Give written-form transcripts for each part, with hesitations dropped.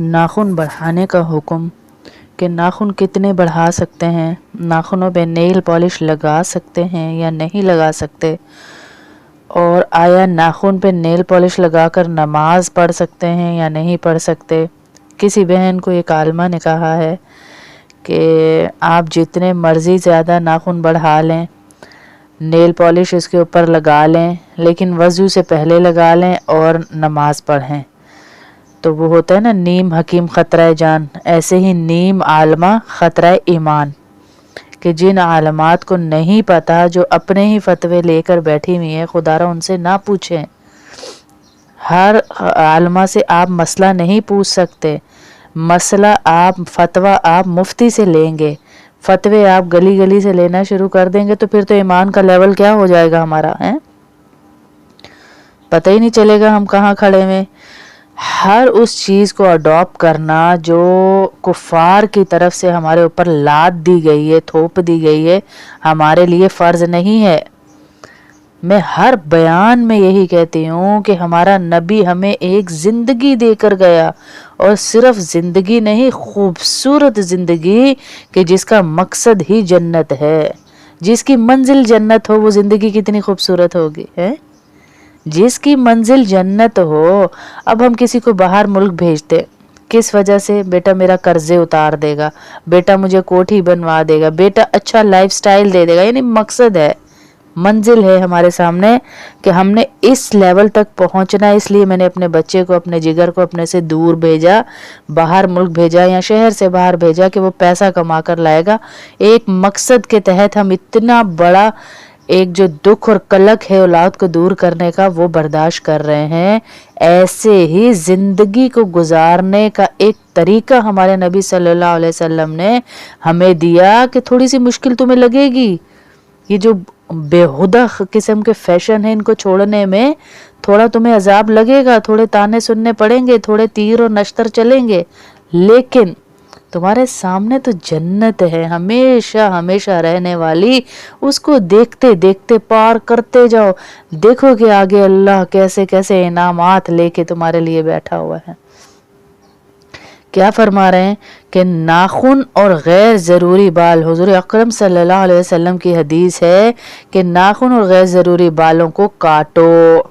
ناخن بڑھانے کا حکم کہ ناخن کتنے بڑھا سکتے ہیں، ناخنوں پہ نیل پالش لگا سکتے ہیں یا نہیں لگا سکتے، اور آیا ناخن پہ نیل پالش لگا کر نماز پڑھ سکتے ہیں یا نہیں پڑھ سکتے۔ کسی بہن کو ایک عالمہ نے کہا ہے کہ آپ جتنے مرضی زیادہ ناخن بڑھا لیں، نیل پالش اس کے اوپر لگا لیں، لیکن وضو سے پہلے لگا لیں اور نماز پڑھیں۔ تو وہ ہوتا ہے نا نیم حکیم خطرہ جان، ایسے ہی نیم عالمہ خطرہ ایمان، کہ جن عالمات کو نہیں پتا، جو اپنے ہی فتوے لے کر بیٹھی ہوئی ہیں، خدا را ان سے نہ پوچھیں۔ ہر عالمہ سے آپ مسئلہ نہیں پوچھ سکتے، مسئلہ آپ فتویٰ آپ مفتی سے لیں گے، فتوے آپ گلی گلی سے لینا شروع کر دیں گے تو پھر تو ایمان کا لیول کیا ہو جائے گا ہمارا، ہے پتہ ہی نہیں چلے گا ہم کہاں کھڑے ہوئے۔ ہر اس چیز کو اڈاپٹ کرنا جو کفار کی طرف سے ہمارے اوپر لاد دی گئی ہے، تھوپ دی گئی ہے، ہمارے لیے فرض نہیں ہے۔ میں ہر بیان میں یہی کہتی ہوں کہ ہمارا نبی ہمیں ایک زندگی دے کر گیا، اور صرف زندگی نہیں، خوبصورت زندگی کہ جس کا مقصد ہی جنت ہے۔ جس کی منزل جنت ہو وہ زندگی کتنی خوبصورت ہوگی، ہے جس کی منزل جنت ہو۔ اب ہم کسی کو باہر ملک بھیجتے کس وجہ سے؟ بیٹا میرا قرضے اتار دے گا، بیٹا مجھے کوٹھی بنوا دے گا، بیٹا اچھا لائف سٹائل دے دے گا، یعنی مقصد ہے، منزل ہے ہمارے سامنے کہ ہم نے اس لیول تک پہنچنا ہے۔ اس لیے میں نے اپنے بچے کو، اپنے جگر کو اپنے سے دور بھیجا، باہر ملک بھیجا یا شہر سے باہر بھیجا کہ وہ پیسہ کما کر لائے گا۔ ایک مقصد کے تحت ہم اتنا بڑا ایک جو دکھ اور کلک ہے اولاد کو دور کرنے کا وہ برداشت کر رہے ہیں۔ ایسے ہی زندگی کو گزارنے کا ایک طریقہ ہمارے نبی صلی اللہ علیہ وسلم نے ہمیں دیا کہ تھوڑی سی مشکل تمہیں لگے گی، یہ جو بےہودہ قسم کے فیشن ہے ان کو چھوڑنے میں تھوڑا تمہیں عذاب لگے گا، تھوڑے تانے سننے پڑیں گے، تھوڑے تیر اور نشتر چلیں گے، لیکن تمہارے سامنے تو جنت ہے ہمیشہ ہمیشہ رہنے والی، اس کو دیکھتے دیکھتے پار کرتے جاؤ، دیکھو کہ آگے اللہ کیسے کیسے انعامات لے کے تمہارے لیے بیٹھا ہوا ہے۔ کیا فرما رہے ہیں کہ ناخن اور غیر ضروری بال، حضور اکرم صلی اللہ علیہ وسلم کی حدیث ہے کہ ناخن اور غیر ضروری بالوں کو کاٹو،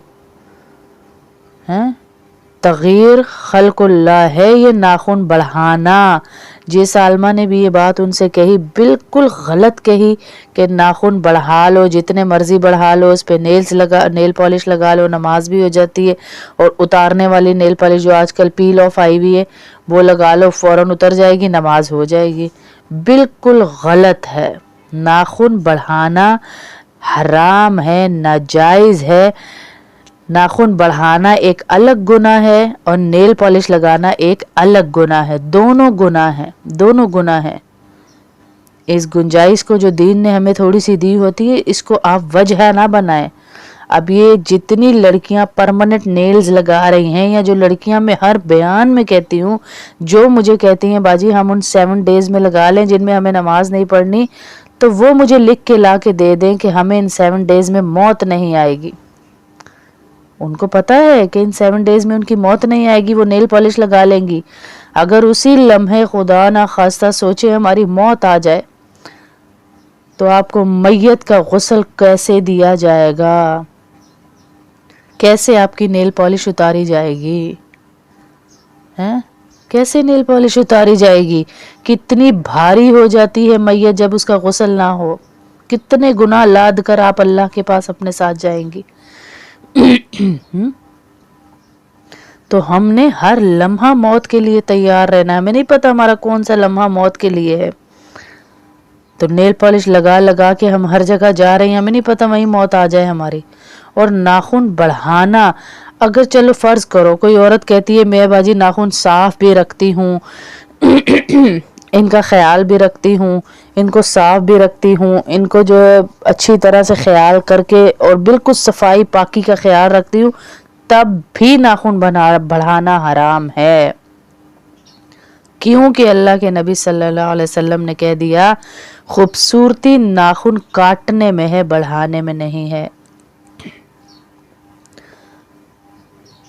تغییر خلق اللہ ہے یہ ناخن بڑھانا۔ جس عالمہ نے بھی یہ بات ان سے کہی بالکل غلط کہی کہ ناخن بڑھا لو، جتنے مرضی بڑھا لو، اس پہ نیل پالش لگا لو، نماز بھی ہو جاتی ہے، اور اتارنے والی نیل پالش جو آج کل پیل آف آئی ہوئی ہے وہ لگا لو، فوراً اتر جائے گی، نماز ہو جائے گی۔ بالکل غلط ہے، ناخن بڑھانا حرام ہے، ناجائز ہے۔ ناخن بڑھانا ایک الگ گناہ ہے اور نیل پالش لگانا ایک الگ گناہ ہے، دونوں گناہ ہیں، دونوں گناہ ہیں۔ اس گنجائش کو جو دین نے ہمیں تھوڑی سی دی ہوتی ہے اس کو آپ وجہ نہ بنائیں۔ اب یہ جتنی لڑکیاں پرماننٹ نیلز لگا رہی ہیں، یا جو لڑکیاں میں ہر بیان میں کہتی ہوں جو مجھے کہتی ہیں باجی ہم ان 7 ڈیز میں لگا لیں جن میں ہمیں نماز نہیں پڑھنی، تو وہ مجھے لکھ کے لا کے دے دیں کہ ہمیں ان 7 ڈیز میں موت نہیں آئے گی۔ ان کو پتا ہے کہ ان 7 ڈیز میں ان کی موت نہیں آئے گی، وہ نیل پالش لگا لیں گی۔ اگر اسی لمحے خدا نہ خواستہ سوچے ہماری موت آ جائے تو آپ کو میت کا غسل کیسے دیا جائے گا؟ کیسے آپ کی نیل پالش اتاری جائے گی؟ کیسے نیل پالش اتاری جائے گی؟ کتنی بھاری ہو جاتی ہے میت جب اس کا غسل نہ ہو، کتنے گناہ لاد کر آپ اللہ کے پاس اپنے ساتھ جائیں گی۔ تو ہم نے ہر لمحہ موت کے لیے تیار رہنا ہے، ہمیں نہیں پتا ہمارا کون سا لمحہ موت کے لیے ہے، تو نیل پالش لگا لگا کے ہم ہر جگہ جا رہے ہیں، ہمیں نہیں پتا وہیں موت آ جائے ہماری۔ اور ناخن بڑھانا، اگر چلو فرض کرو کوئی عورت کہتی ہے میں باجی ناخن صاف بھی رکھتی ہوں، ان کا خیال بھی رکھتی ہوں، ان کو صاف بھی رکھتی ہوں، ان کو جو اچھی طرح سے خیال کر کے اور بالکل صفائی پاکی کا خیال رکھتی ہوں، تب بھی ناخن بڑھانا حرام ہے، کیونکہ اللہ کے نبی صلی اللہ علیہ وسلم نے کہہ دیا خوبصورتی ناخن کاٹنے میں ہے، بڑھانے میں نہیں ہے۔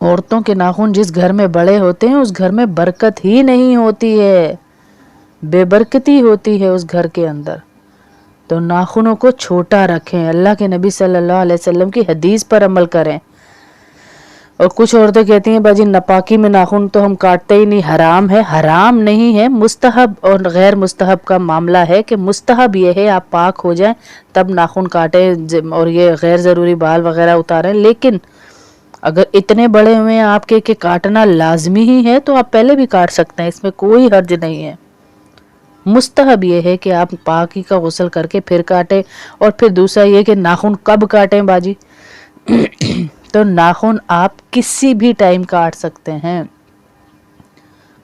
عورتوں کے ناخن جس گھر میں بڑے ہوتے ہیں اس گھر میں برکت ہی نہیں ہوتی ہے، بے برکتی ہوتی ہے اس گھر کے اندر۔ تو ناخنوں کو چھوٹا رکھیں، اللہ کے نبی صلی اللہ علیہ وسلم کی حدیث پر عمل کریں۔ اور کچھ عورتیں کہتی ہیں باجی ناپاکی میں ناخن تو ہم کاٹتے ہی نہیں، حرام ہے۔ حرام نہیں ہے، مستحب اور غیر مستحب کا معاملہ ہے کہ مستحب یہ ہے آپ پاک ہو جائیں تب ناخن کاٹیں اور یہ غیر ضروری بال وغیرہ اتاریں، لیکن اگر اتنے بڑے ہوئے ہیں آپ کے کہ کاٹنا لازمی ہی ہے تو آپ پہلے بھی کاٹ سکتے ہیں، اس میں کوئی حرج نہیں ہے۔ مستحب یہ ہے کہ آپ پاکی کا غسل کر کے پھر کاٹیں۔ اور پھر دوسرا یہ کہ ناخن کب کاٹیں باجی؟ تو ناخن آپ کسی بھی ٹائم کاٹ سکتے ہیں۔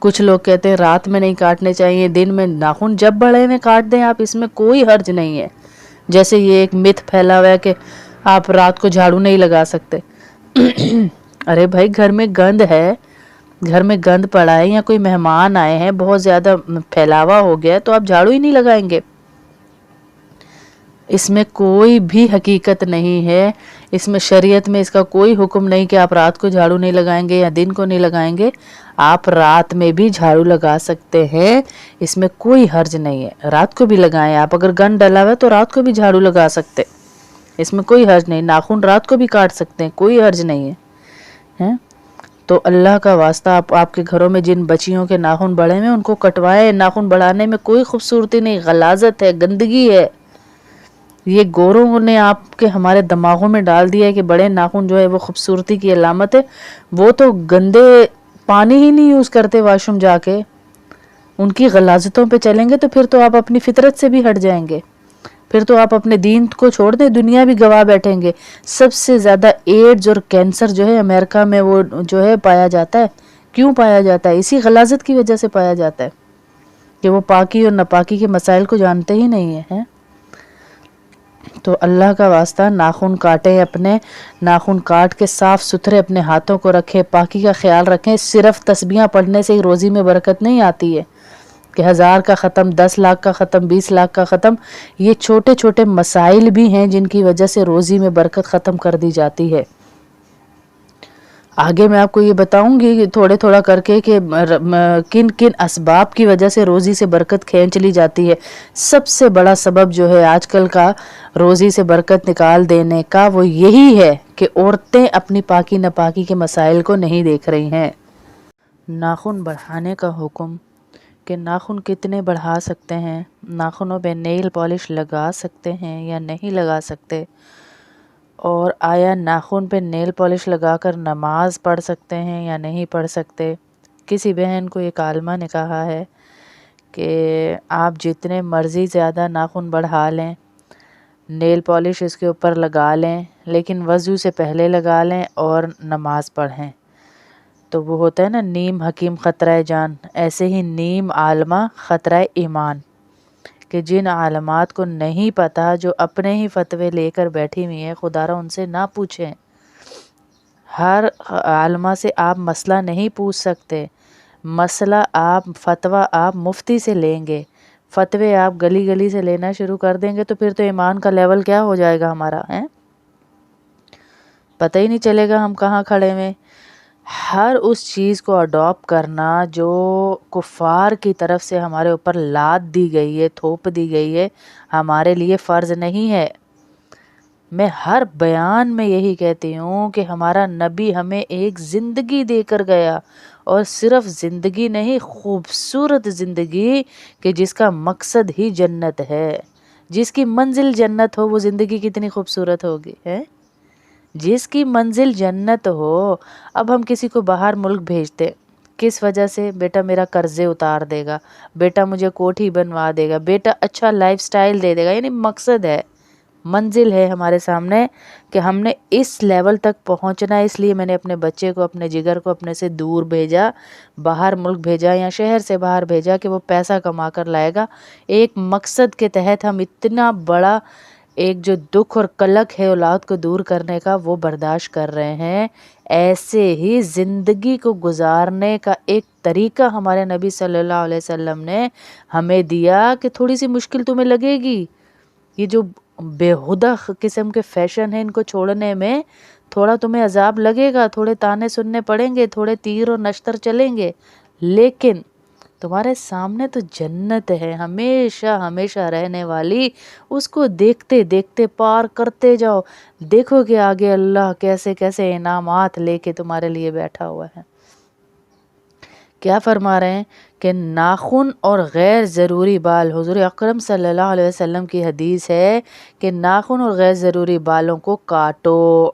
کچھ لوگ کہتے ہیں رات میں نہیں کاٹنے چاہیے، دن میں، ناخن جب بڑے میں کاٹ دیں آپ، اس میں کوئی حرج نہیں ہے۔ جیسے یہ ایک مت پھیلا ہوا ہے کہ آپ رات کو جھاڑو نہیں لگا سکتے۔ ارے بھائی گھر میں گند ہے، گھر میں گند پڑا ہے یا کوئی مہمان آئے ہیں، بہت زیادہ پھیلاوا ہو گیا تو آپ جھاڑو ہی نہیں لگائیں گے؟ اس میں کوئی بھی حقیقت نہیں ہے، اس میں شریعت میں اس کا کوئی حکم نہیں کہ آپ رات کو جھاڑو نہیں لگائیں گے یا دن کو نہیں لگائیں گے۔ آپ رات میں بھی جھاڑو لگا سکتے ہیں، اس میں کوئی حرج نہیں ہے، رات کو بھی لگائیں۔ آپ اگر گند ڈلا ہوا ہے تو رات کو بھی جھاڑو لگا سکتے، اس میں کوئی حرج نہیں۔ ناخن رات کو بھی کاٹ سکتے ہیں، کوئی حرج نہیں ہے۔ تو اللہ کا واسطہ آپ کے گھروں میں جن بچیوں کے ناخن بڑے ہیں ان کو کٹوائے۔ ناخن بڑھانے میں کوئی خوبصورتی نہیں، غلاظت ہے، گندگی ہے۔ یہ گوروں نے آپ کے ہمارے دماغوں میں ڈال دیا ہے کہ بڑے ناخن جو ہے وہ خوبصورتی کی علامت ہے۔ وہ تو گندے پانی ہی نہیں یوز کرتے واش روم جا کے، ان کی غلاظتوں پہ چلیں گے تو پھر تو آپ اپنی فطرت سے بھی ہٹ جائیں گے، پھر تو آپ اپنے دین کو چھوڑ دیں، دنیا بھی گواہ بیٹھیں گے۔ سب سے زیادہ ایڈز اور کینسر جو ہے امریکہ میں وہ جو ہے پایا جاتا ہے، کیوں پایا جاتا ہے؟ اسی غلاظت کی وجہ سے پایا جاتا ہے کہ وہ پاکی اور ناپاکی کے مسائل کو جانتے ہی نہیں ہیں۔ تو اللہ کا واسطہ ناخن کاٹیں، اپنے ناخن کاٹ کے صاف ستھرے اپنے ہاتھوں کو رکھیں، پاکی کا خیال رکھیں۔ صرف تسبیحاں پڑھنے سے ہی روزی میں برکت نہیں آتی ہے کہ 1000 کا ختم، 10 لاکھ کا ختم، 20 لاکھ کا ختم۔ یہ چھوٹے چھوٹے مسائل بھی ہیں جن کی وجہ سے روزی میں برکت ختم کر دی جاتی ہے۔ آگے میں آپ کو یہ بتاؤں گی تھوڑے تھوڑا کر کے کہ کن کن اسباب کی وجہ سے روزی سے برکت کھینچ لی جاتی ہے۔ سب سے بڑا سبب جو ہے آج کل کا روزی سے برکت نکال دینے کا وہ یہی ہے کہ عورتیں اپنی پاکی ناپاکی کے مسائل کو نہیں دیکھ رہی ہیں۔ ناخن بڑھانے کا حکم کہ ناخن کتنے بڑھا سکتے ہیں، ناخنوں پہ نیل پالش لگا سکتے ہیں یا نہیں لگا سکتے، اور آیا ناخن پہ نیل پالش لگا کر نماز پڑھ سکتے ہیں یا نہیں پڑھ سکتے۔ کسی بہن کو ایک عالمہ نے کہا ہے کہ آپ جتنے مرضی زیادہ ناخن بڑھا لیں، نیل پالش اس کے اوپر لگا لیں، لیکن وضو سے پہلے لگا لیں اور نماز پڑھیں۔ تو وہ ہوتا ہے نا نیم حکیم خطرہ جان، ایسے ہی نیم عالمہ خطرہ ایمان، کہ جن عالمات کو نہیں پتا، جو اپنے ہی فتوے لے کر بیٹھی ہوئی ہیں، خدا را ان سے نہ پوچھیں۔ ہر عالمہ سے آپ مسئلہ نہیں پوچھ سکتے، مسئلہ آپ، فتویٰ آپ مفتی سے لیں گے، فتوے آپ گلی گلی سے لینا شروع کر دیں گے تو پھر تو ایمان کا لیول کیا ہو جائے گا ہمارا، پتہ ہی نہیں چلے گا ہم کہاں کھڑے ہوئے۔ ہر اس چیز کو اڈاپٹ کرنا جو کفار کی طرف سے ہمارے اوپر لاد دی گئی ہے، تھوپ دی گئی ہے، ہمارے لیے فرض نہیں ہے۔ میں ہر بیان میں یہی کہتی ہوں کہ ہمارا نبی ہمیں ایک زندگی دے کر گیا، اور صرف زندگی نہیں، خوبصورت زندگی کہ جس کا مقصد ہی جنت ہے۔ جس کی منزل جنت ہو وہ زندگی کتنی خوبصورت ہوگی، جس کی منزل جنت ہو۔ اب ہم کسی کو باہر ملک بھیجتے کس وجہ سے؟ بیٹا میرا قرضے اتار دے گا، بیٹا مجھے کوٹھی بنوا دے گا، بیٹا اچھا لائف سٹائل دے دے گا، یعنی مقصد ہے، منزل ہے ہمارے سامنے کہ ہم نے اس لیول تک پہنچنا ہے۔ اس لیے میں نے اپنے بچے کو، اپنے جگر کو اپنے سے دور بھیجا، باہر ملک بھیجا یا شہر سے باہر بھیجا کہ وہ پیسہ کما کر لائے گا۔ ایک مقصد کے تحت ہم اتنا بڑا ایک جو دکھ اور کلک ہے اولاد کو دور کرنے کا وہ برداشت کر رہے ہیں۔ ایسے ہی زندگی کو گزارنے کا ایک طریقہ ہمارے نبی صلی اللہ علیہ وسلم نے ہمیں دیا کہ تھوڑی سی مشکل تمہیں لگے گی، یہ جو بےہودہ قسم کے فیشن ہیں ان کو چھوڑنے میں تھوڑا تمہیں عذاب لگے گا، تھوڑے تانے سننے پڑیں گے، تھوڑے تیر اور نشتر چلیں گے، لیکن تمہارے سامنے تو جنت ہے ہمیشہ ہمیشہ رہنے والی، اس کو دیکھتے دیکھتے پار کرتے جاؤ، دیکھو کہ آگے اللہ کیسے کیسے انعامات لے کے تمہارے لیے بیٹھا ہوا ہے۔ کیا فرما رہے ہیں کہ ناخن اور غیر ضروری بال، حضور اکرم صلی اللہ علیہ وسلم کی حدیث ہے کہ ناخن اور غیر ضروری بالوں کو کاٹو،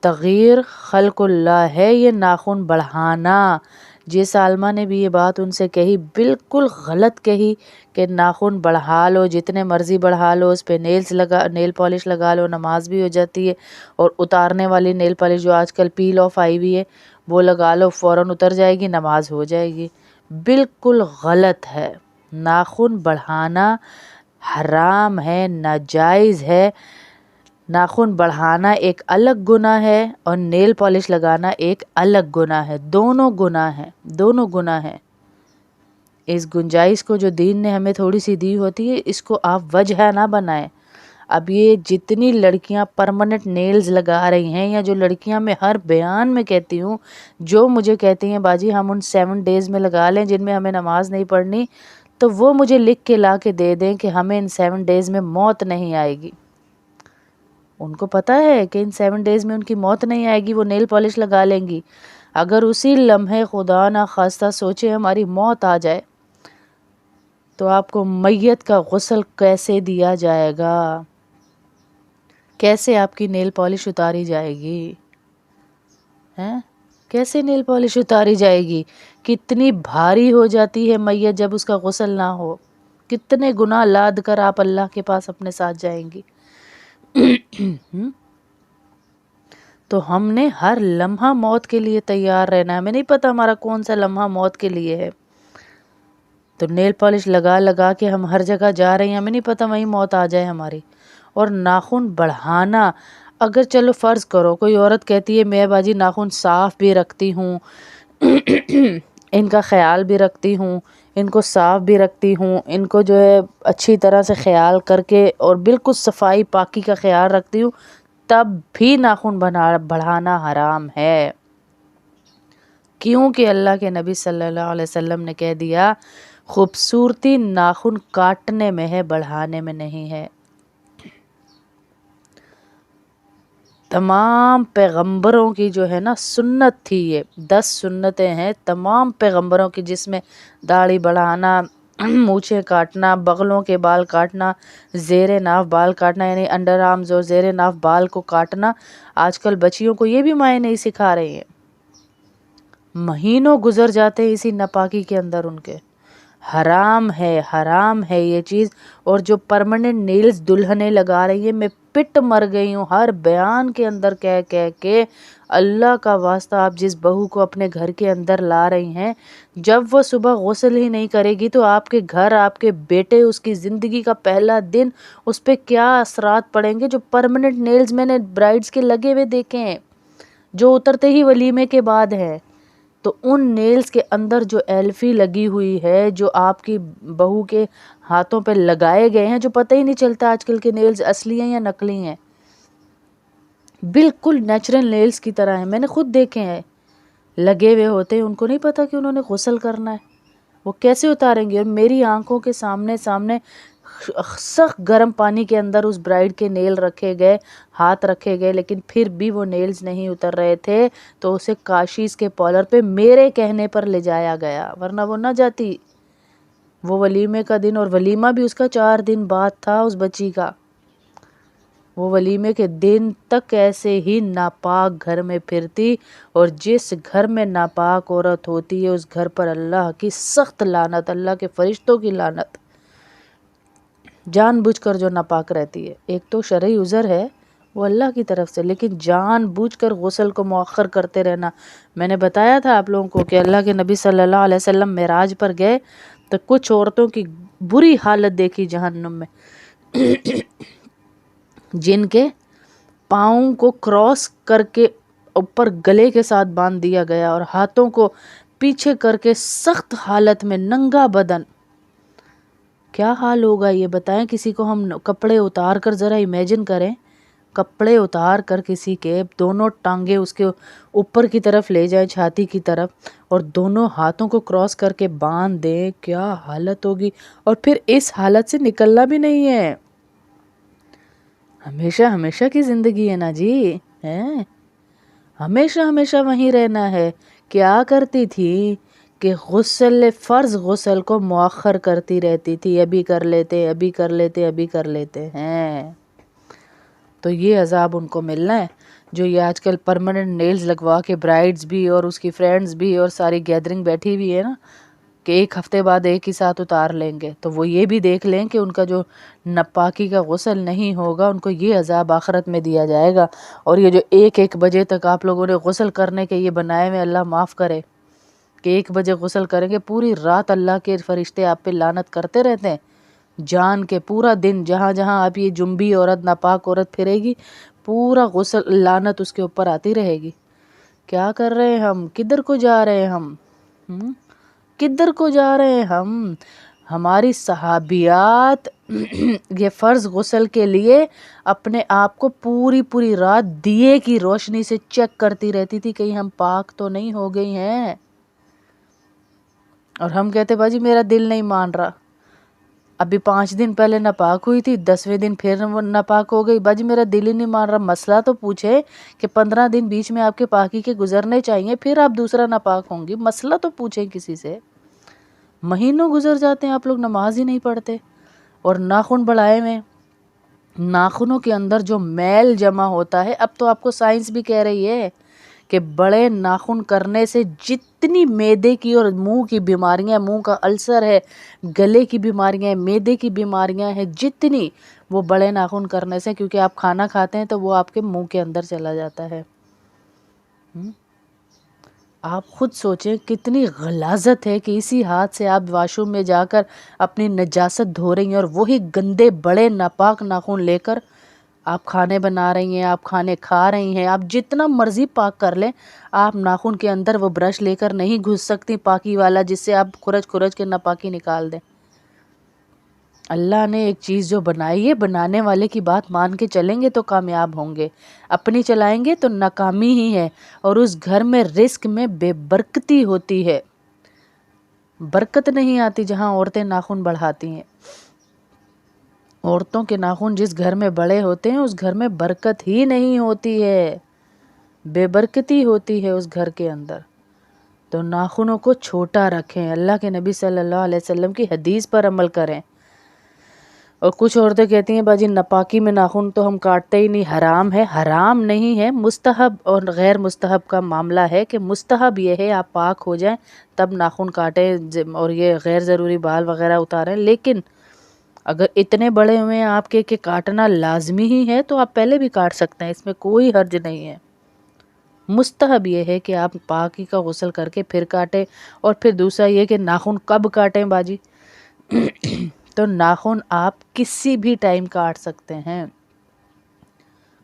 تغیر خلق اللہ ہے یہ ناخن بڑھانا۔ جی سالمہ نے بھی یہ بات ان سے کہی، بالکل غلط کہی کہ ناخن بڑھا لو، جتنے مرضی بڑھا لو، اس پہ نیل پالش لگا لو، نماز بھی ہو جاتی ہے، اور اتارنے والی نیل پالش جو آج کل پیل آف آئی ہوئی ہے وہ لگا لو، فوراً اتر جائے گی، نماز ہو جائے گی۔ بالکل غلط ہے، ناخن بڑھانا حرام ہے، ناجائز ہے۔ ناخن بڑھانا ایک الگ گناہ ہے اور نیل پالش لگانا ایک الگ گناہ ہے، دونوں گناہ ہیں، دونوں گناہ ہیں۔ اس گنجائش کو جو دین نے ہمیں تھوڑی سی دی ہوتی ہے، اس کو آپ وجہ نہ بنائیں۔ اب یہ جتنی لڑکیاں پرماننٹ نیلز لگا رہی ہیں، یا جو لڑکیاں میں ہر بیان میں کہتی ہوں، جو مجھے کہتی ہیں باجی ہم ان 7 ڈیز میں لگا لیں جن میں ہمیں نماز نہیں پڑھنی، تو وہ مجھے لکھ کے لا کے دے دیں کہ ہمیں ان 7 ڈیز میں موت نہیں آئے گی۔ ان کو پتہ ہے کہ ان 7 ڈیز میں ان کی موت نہیں آئے گی، وہ نیل پالش لگا لیں گی۔ اگر اسی لمحے خدا نہ خواستہ سوچے ہماری موت آ جائے تو آپ کو میت کا غسل کیسے دیا جائے گا؟ کیسے آپ کی نیل پالش اتاری جائے گی؟ کیسے نیل پالش اتاری جائے گی؟ کتنی بھاری ہو جاتی ہے میت جب اس کا غسل نہ ہو، کتنے گناہ لاد کر آپ اللہ کے پاس اپنے ساتھ جائیں گی۔ تو ہم نے ہر لمحہ موت کے لیے تیار رہنا ہے، ہمیں نہیں پتہ ہمارا کون سا لمحہ موت کے لیے ہے، تو نیل پالش لگا لگا کے ہم ہر جگہ جا رہے ہیں، ہمیں نہیں پتہ وہیں موت آ جائے ہماری۔ اور ناخن بڑھانا، اگر چلو فرض کرو کوئی عورت کہتی ہے میں باجی ناخن صاف بھی رکھتی ہوں، ان کا خیال بھی رکھتی ہوں، ان کو صاف بھی رکھتی ہوں، ان کو جو ہے اچھی طرح سے خیال کر کے اور بالکل صفائی پاکی کا خیال رکھتی ہوں، تب بھی ناخن بڑھانا حرام ہے، کیونکہ اللہ کے نبی صلی اللہ علیہ وسلم نے کہہ دیا خوبصورتی ناخن کاٹنے میں ہے، بڑھانے میں نہیں ہے۔ تمام پیغمبروں کی جو ہے نا سنت تھی، یہ 10 سنتیں ہیں تمام پیغمبروں کی، جس میں داڑھی بڑھانا، مونچھیں کاٹنا، بغلوں کے بال کاٹنا، زیر ناف بال کاٹنا، یعنی انڈر آرمز اور زیر ناف بال کو کاٹنا۔ آج کل بچیوں کو یہ بھی مائیں نہیں سکھا رہی ہیں، مہینوں گزر جاتے ہیں اسی ناپاکی کے اندر ان کے۔ حرام ہے یہ چیز۔ اور جو پرماننٹ نیلز دلہنیں لگا رہی ہیں، میں پٹ مر گئی ہوں ہر بیان کے اندر کہہ کے اللہ کا واسطہ آپ جس بہو کو اپنے گھر کے اندر لا رہی ہیں، جب وہ صبح غسل ہی نہیں کرے گی تو آپ کے گھر، آپ کے بیٹے، اس کی زندگی کا پہلا دن، اس پہ کیا اثرات پڑیں گے۔ جو پرماننٹ نیلز میں نے برائڈز کے لگے ہوئے دیکھے ہیں جو اترتے ہی ولیمے کے بعد ہیں، تو ان نیلز کے اندر جو ایلفی لگی ہوئی ہے، جو آپ کی بہو کے ہاتھوں پہ لگائے گئے ہیں، جو پتہ ہی نہیں چلتا آج کل کے نیلز اصلی ہیں یا نقلی ہیں، بالکل نیچرل نیلز کی طرح ہیں، میں نے خود دیکھے ہیں، لگے ہوئے ہوتے ہیں، ان کو نہیں پتا کہ انہوں نے غسل کرنا ہے، وہ کیسے اتاریں گے؟ اور میری آنکھوں کے سامنے سخت گرم پانی کے اندر اس برائڈ کے نیل رکھے گئے، ہاتھ رکھے گئے، لیکن پھر بھی وہ نیلز نہیں اتر رہے تھے، تو اسے کاشیز کے پالر پہ میرے کہنے پر لے جایا گیا، ورنہ وہ نہ جاتی۔ وہ ولیمے کا دن، اور ولیمہ بھی اس کا 4 دن بعد تھا اس بچی کا، وہ ولیمے کے دن تک ایسے ہی ناپاک گھر میں پھرتی، اور جس گھر میں ناپاک عورت ہوتی ہے اس گھر پر اللہ کی سخت لعنت، اللہ کے فرشتوں کی لعنت، جان بوجھ کر جو ناپاک رہتی ہے۔ ایک تو شرعی عذر ہے وہ اللہ کی طرف سے، لیکن جان بوجھ کر غسل کو مؤخر کرتے رہنا۔ میں نے بتایا تھا آپ لوگوں کو کہ اللہ کے نبی صلی اللہ علیہ وسلم معراج پر گئے تو کچھ عورتوں کی بری حالت دیکھی جہنم میں، جن کے پاؤں کو کراس کر کے اوپر گلے کے ساتھ باندھ دیا گیا اور ہاتھوں کو پیچھے کر کے سخت حالت میں ننگا بدن۔ کیا حال ہوگا یہ بتائیں، کسی کو ہم کپڑے اتار کر ذرا امیجن کریں، کپڑے اتار کر کسی کے دونوں ٹانگیں اس کے اوپر کی طرف لے جائیں، چھاتی کی طرف، اور دونوں ہاتھوں کو کراس کر کے باندھ دیں، کیا حالت ہوگی. اور پھر اس حالت سے نکلنا بھی نہیں ہے، ہمیشہ ہمیشہ کی زندگی ہے نا جی، ہیں ہمیشہ ہمیشہ وہیں رہنا ہے. کیا کرتی تھی کہ فرض غسل کو مؤخر کرتی رہتی تھی، ابھی کر لیتے ابھی کر لیتے ابھی کر لیتے ہیں. تو یہ عذاب ان کو ملنا ہے جو یہ آج کل پرماننٹ نیلز لگوا کے برائڈز بھی اور اس کی فرینڈز بھی اور ساری گیدرنگ بیٹھی ہوئی ہے نا کہ ایک ہفتے بعد ایک ہی ساتھ اتار لیں گے. تو وہ یہ بھی دیکھ لیں کہ ان کا جو ناپاکی کا غسل نہیں ہوگا ان کو یہ عذاب آخرت میں دیا جائے گا. اور یہ جو 1 بجے تک آپ لوگوں نے غسل کرنے کے یہ بنائے ہوئے، اللہ معاف کرے کہ 1 بجے غسل کریں گے، پوری رات اللہ کے فرشتے آپ پہ لعنت کرتے رہتے ہیں. جان کے پورا دن جہاں جہاں آپ یہ جنبی عورت ناپاک عورت پھرے گی، پورا غسل لعنت اس کے اوپر آتی رہے گی. کیا کر رہے ہیں ہم؟ کدھر کو جا رہے ہیں ہم؟ کدھر کو جا رہے ہیں ہم؟ ہماری صحابیات یہ فرض غسل کے لیے اپنے آپ کو پوری رات دیے کی روشنی سے چیک کرتی رہتی تھی کہیں ہم پاک تو نہیں ہو گئی ہیں. اور ہم کہتے باجی میرا دل نہیں مان رہا، ابھی 5 دن پہلے ناپاک ہوئی تھی، 10ویں دن پھر ناپاک ہو گئی، باجی میرا دل ہی نہیں مان رہا. مسئلہ تو پوچھے کہ 15 دن بیچ میں آپ کے پاکی کے گزرنے چاہیے، پھر آپ دوسرا ناپاک ہوں گی. مسئلہ تو پوچھیں کسی سے. مہینوں گزر جاتے ہیں آپ لوگ نماز ہی نہیں پڑھتے. اور ناخن بڑھائے میں ناخنوں کے اندر جو میل جمع ہوتا ہے، اب تو آپ کو سائنس بھی کہہ رہی ہے کہ بڑے ناخن کرنے سے جتنی معدے کی اور منہ کی بیماریاں، منہ کا السر ہے، گلے کی بیماریاں ہیں، معدے کی بیماریاں ہیں، جتنی وہ بڑے ناخن کرنے سے، کیونکہ آپ کھانا کھاتے ہیں تو وہ آپ کے منہ کے اندر چلا جاتا ہے. آپ خود سوچیں کتنی غلاظت ہے کہ اسی ہاتھ سے آپ واش روم میں جا کر اپنی نجاست دھو رہی ہیں، اور وہی گندے بڑے ناپاک ناخن لے کر آپ کھانے بنا رہی ہیں، آپ کھانے کھا رہی ہیں. آپ جتنا مرضی پاک کر لیں، آپ ناخن کے اندر وہ برش لے کر نہیں گھس سکتی پاکی والا جس سے آپ کھرچ کے ناپاکی نکال دیں. اللہ نے ایک چیز جو بنائی ہے، بنانے والے کی بات مان کے چلیں گے تو کامیاب ہوں گے، اپنی چلائیں گے تو ناکامی ہی ہے. اور اس گھر میں رزق میں بے برکتی ہوتی ہے، برکت نہیں آتی جہاں عورتیں ناخن بڑھاتی ہیں. عورتوں کے ناخن جس گھر میں بڑے ہوتے ہیں اس گھر میں برکت ہی نہیں ہوتی ہے، بے برکتی ہوتی ہے اس گھر کے اندر. تو ناخنوں کو چھوٹا رکھیں، اللہ کے نبی صلی اللہ علیہ وسلم کی حدیث پر عمل کریں. اور کچھ عورتیں کہتی ہیں باجی ناپاکی میں ناخن تو ہم کاٹتے ہی نہیں، حرام ہے. حرام نہیں ہے، مستحب اور غیر مستحب کا معاملہ ہے کہ مستحب یہ ہے آپ پاک ہو جائیں تب ناخن کاٹیں اور یہ غیر ضروری بال وغیرہ اتاریں. لیکن اگر اتنے بڑے ہوئے ہیں آپ کے کہ کاٹنا لازمی ہی ہے تو آپ پہلے بھی کاٹ سکتے ہیں، اس میں کوئی حرج نہیں ہے. مستحب یہ ہے کہ آپ پاکی کا غسل کر کے پھر کاٹیں. اور پھر دوسرا یہ کہ ناخن کب کاٹیں باجی؟ تو ناخن آپ کسی بھی ٹائم کاٹ سکتے ہیں.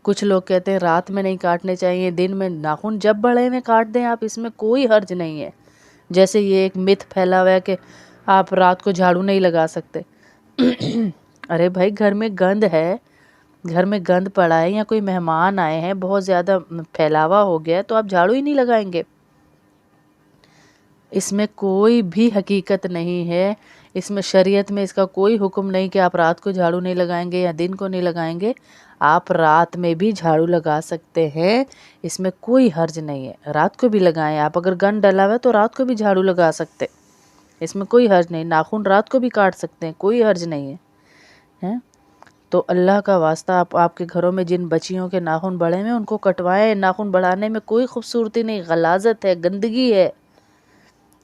کچھ لوگ کہتے ہیں رات میں نہیں کاٹنے چاہیے، دن میں. ناخن جب بڑے میں کاٹ دیں آپ، اس میں کوئی حرج نہیں ہے. جیسے یہ ایک متھ پھیلا ہوا ہے کہ آپ رات کو جھاڑو نہیں لگا سکتے. ارے بھائی گھر میں گند ہے، گھر میں گند پڑا ہے یا کوئی مہمان آئے ہیں، بہت زیادہ پھیلاوا ہو گیا ہے تو آپ جھاڑو ہی نہیں لگائیں گے. اس میں کوئی بھی حقیقت نہیں ہے، اس میں شریعت میں اس کا کوئی حکم نہیں کہ آپ رات کو جھاڑو نہیں لگائیں گے یا دن کو نہیں لگائیں گے. آپ رات میں بھی جھاڑو لگا سکتے ہیں، اس میں کوئی حرج نہیں ہے. رات کو بھی لگائیں آپ، اگر گند ڈلا ہوا ہے تو رات کو بھی جھاڑو لگا سکتے، اس میں کوئی حرج نہیں. ناخن رات کو بھی کاٹ سکتے ہیں، کوئی حرج نہیں ہے. تو اللہ کا واسطہ آپ کے گھروں میں جن بچیوں کے ناخن بڑھے ہیں ان کو کٹوائیں. ناخن بڑھانے میں کوئی خوبصورتی نہیں، غلاظت ہے، گندگی ہے.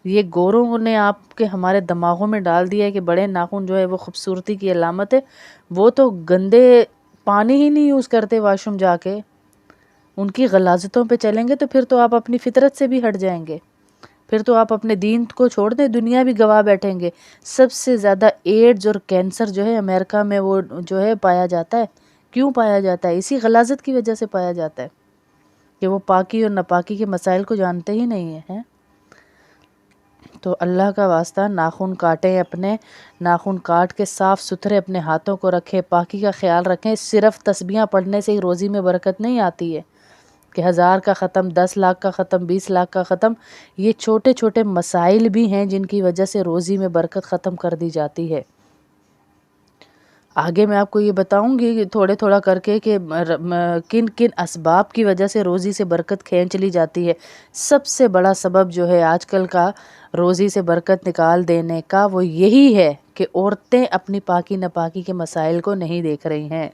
یہ گوروں نے آپ کے ہمارے دماغوں میں ڈال دیا ہے کہ بڑے ناخن جو ہے وہ خوبصورتی کی علامت ہے. وہ تو گندے پانی ہی نہیں یوز کرتے واش روم جا کے. ان کی غلاظتوں پہ چلیں گے تو پھر تو آپ اپنی فطرت سے بھی ہٹ جائیں گے، پھر تو آپ اپنے دین کو چھوڑ دیں. دنیا بھی گواہ بیٹھیں گے. سب سے زیادہ ایڈز اور کینسر جو ہے امریکہ میں وہ جو ہے پایا جاتا ہے. کیوں پایا جاتا ہے؟ اسی غلاظت کی وجہ سے پایا جاتا ہے کہ وہ پاکی اور ناپاکی کے مسائل کو جانتے ہی نہیں ہیں. تو اللہ کا واسطہ ناخن کاٹیں، اپنے ناخن کاٹ کے صاف ستھرے اپنے ہاتھوں کو رکھیں، پاکی کا خیال رکھیں۔ صرف تسبیحاں پڑھنے سے ہی روزی میں برکت نہیں آتی ہے کہ 1000 کا ختم، 10 لاکھ کا ختم، 20 لاکھ کا ختم۔ یہ چھوٹے چھوٹے مسائل بھی ہیں جن کی وجہ سے روزی میں برکت ختم کر دی جاتی ہے۔ آگے میں آپ کو یہ بتاؤں گی تھوڑے تھوڑا کر کے کہ کن کن اسباب کی وجہ سے روزی سے برکت کھینچ لی جاتی ہے۔ سب سے بڑا سبب جو ہے آج کل کا روزی سے برکت نکال دینے کا، وہ یہی ہے کہ عورتیں اپنی پاکی ناپاکی کے مسائل کو نہیں دیکھ رہی ہیں۔